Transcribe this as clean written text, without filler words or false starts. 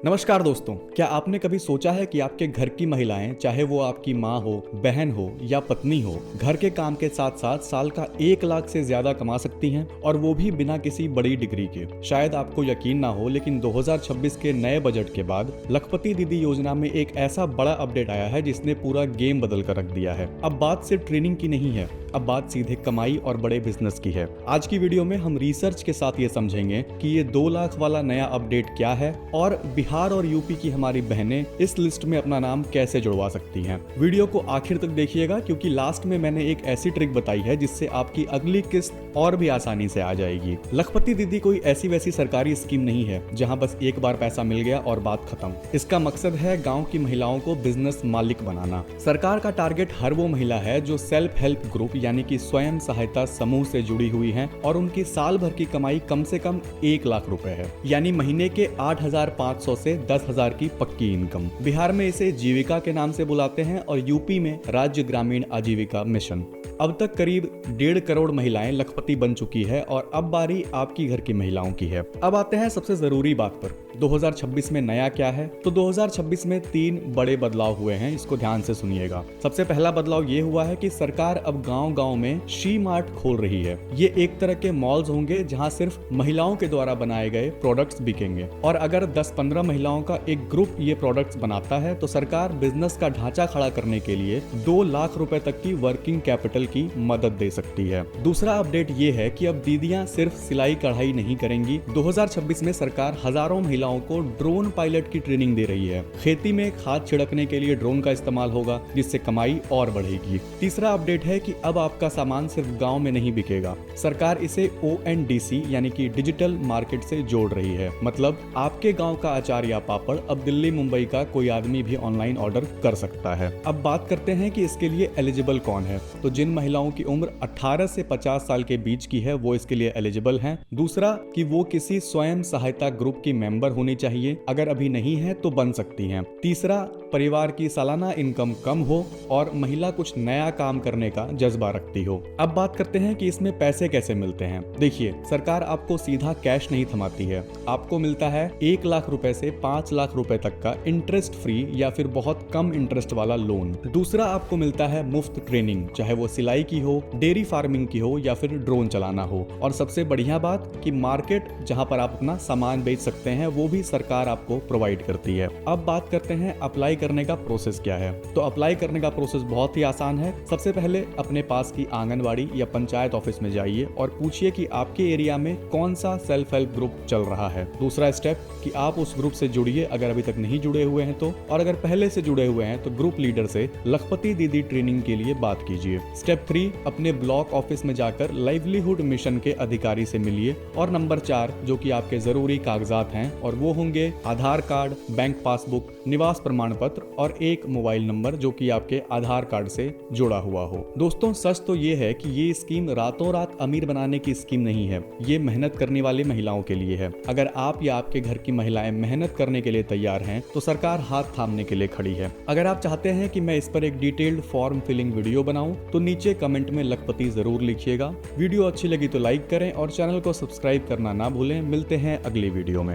नमस्कार दोस्तों, क्या आपने कभी सोचा है कि आपके घर की महिलाएं, चाहे वो आपकी माँ हो, बहन हो या पत्नी हो, घर के काम के साथ साथ साल का 1 लाख से ज्यादा कमा सकती हैं और वो भी बिना किसी बड़ी डिग्री के। शायद आपको यकीन ना हो, लेकिन 2026 के नए बजट के बाद लखपति दीदी योजना में एक ऐसा बड़ा अपडेट आया है जिसने पूरा गेम बदल कर रख दिया है। अब बात सिर्फ ट्रेनिंग की नहीं है, अब बात सीधे कमाई और बड़े बिजनेस की है। आज की वीडियो में हम रिसर्च के साथ ये समझेंगे कि ये 2 लाख वाला नया अपडेट क्या है और बिहार और यूपी की हमारी बहनें इस लिस्ट में अपना नाम कैसे जुड़वा सकती हैं। वीडियो को आखिर तक देखिएगा, क्योंकि लास्ट में मैंने एक ऐसी ट्रिक बताई है जिससे आपकी अगली किस्त और भी आसानी से आ जाएगी। लखपति दीदी कोई ऐसी वैसी सरकारी स्कीम नहीं है जहां बस एक बार पैसा मिल गया और बात खत्म। इसका मकसद है गांव की महिलाओं को बिजनेस मालिक बनाना। सरकार का टारगेट हर वो महिला है जो सेल्फ हेल्प ग्रुप यानी कि स्वयं सहायता समूह से जुड़ी हुई हैं और उनकी साल भर की कमाई कम से कम 1 लाख रुपए है, यानी महीने के 8,500 से 10,000 की पक्की इनकम। बिहार में इसे जीविका के नाम से बुलाते हैं और यूपी में राज्य ग्रामीण आजीविका मिशन। अब तक करीब 1.5 करोड़ महिलाएं लखपति बन चुकी है और अब बारी आपकी घर की महिलाओं की है। अब आते हैं सबसे जरूरी बात पर, 2026 में नया क्या है। तो 2026 में 3 बड़े बदलाव हुए हैं, इसको ध्यान से सुनिएगा। सबसे पहला बदलाव ये हुआ है कि सरकार अब गांव-गांव में शी मार्ट खोल रही है। ये एक तरह के मॉल्स होंगे जहां सिर्फ महिलाओं के द्वारा बनाए गए प्रोडक्ट्स बिकेंगे और अगर 10-15 महिलाओं का एक ग्रुप ये प्रोडक्ट्स बनाता है तो सरकार बिजनेस का ढांचा खड़ा करने के लिए 2 लाख रुपए तक की वर्किंग कैपिटल की मदद दे सकती है। दूसरा अपडेट ये है कि अब दीदियां सिर्फ सिलाई कढ़ाई नहीं करेंगी। 2026 में सरकार हजारों महिलाओं को ड्रोन पायलट की ट्रेनिंग दे रही है। खेती में खाद छिड़कने के लिए ड्रोन का इस्तेमाल होगा, जिससे कमाई और बढ़ेगी। तीसरा अपडेट है कि अब आपका सामान सिर्फ गांव में नहीं बिकेगा, सरकार इसे ONDC यानी कि डिजिटल मार्केट से जोड़ रही है। मतलब आपके गांव का अचार या पापड़ अब दिल्ली मुंबई का कोई आदमी भी ऑनलाइन ऑर्डर कर सकता है। अब बात करते हैं कि इसके लिए एलिजिबल कौन है। तो जिन महिलाओं की उम्र 18 से 50 साल के बीच की है वो इसके लिए एलिजिबल हैं। दूसरा कि वो किसी स्वयं सहायता ग्रुप की मेंबर होनी चाहिए, अगर अभी नहीं है तो बन सकती हैं। तीसरा, परिवार की सालाना इनकम कम हो और महिला कुछ नया काम करने का जज्बा रखती हो। अब बात करते हैं कि इसमें पैसे कैसे मिलते हैं। देखिए, सरकार आपको सीधा कैश नहीं थमाती है, आपको मिलता है 1 लाख रुपए से 5 लाख रुपए तक का इंटरेस्ट फ्री या फिर बहुत कम इंटरेस्ट वाला लोन। दूसरा, आपको मिलता है मुफ्त ट्रेनिंग, चाहे वो सिलाई की हो, डेयरी फार्मिंग की हो या फिर ड्रोन चलाना हो। और सबसे बढ़िया बात कि मार्केट जहां पर आप अपना सामान बेच सकते हैं वो भी सरकार आपको प्रोवाइड करती है। अब बात करते हैं अप्लाई करने का प्रोसेस क्या है। तो अप्लाई करने का प्रोसेस बहुत ही आसान है। सबसे पहले अपने पास की आंगनवाड़ी या पंचायत ऑफिस में जाइए और पूछिए कि आपके एरिया में कौन सा सेल्फ हेल्प ग्रुप चल रहा है। दूसरा स्टेप कि आप उस ग्रुप से जुड़िए अगर अभी तक नहीं जुड़े हुए हैं तो, और अगर पहले से जुड़े हुए हैं तो ग्रुप लीडर से लखपति दीदी ट्रेनिंग के लिए बात कीजिए। स्टेप 3, अपने ब्लॉक ऑफिस में जाकर लाइवलीहुड मिशन के अधिकारी से मिलिए। और नंबर 4 जो कि आपके जरूरी कागजात हैं और वो होंगे आधार कार्ड, बैंक पासबुक, निवास प्रमाण पत्र और एक मोबाइल नंबर जो कि आपके आधार कार्ड से जुड़ा हुआ हो। दोस्तों, सच तो ये है कि ये स्कीम रातों रात अमीर बनाने की स्कीम नहीं है, ये मेहनत करने वाली महिलाओं के लिए है। अगर आप या आपके घर की महिलाएं मेहनत करने के लिए तैयार हैं तो सरकार हाथ थामने के लिए खड़ी है। अगर आप चाहते हैं कि मैं इस पर एक डिटेल्ड फॉर्म फिलिंग वीडियो बनाऊं तो नीचे कमेंट में लखपति जरूर लिखिएगा। वीडियो अच्छी लगी तो लाइक करें और चैनल को सब्सक्राइब करना ना भूलें। मिलते हैं अगली वीडियो में।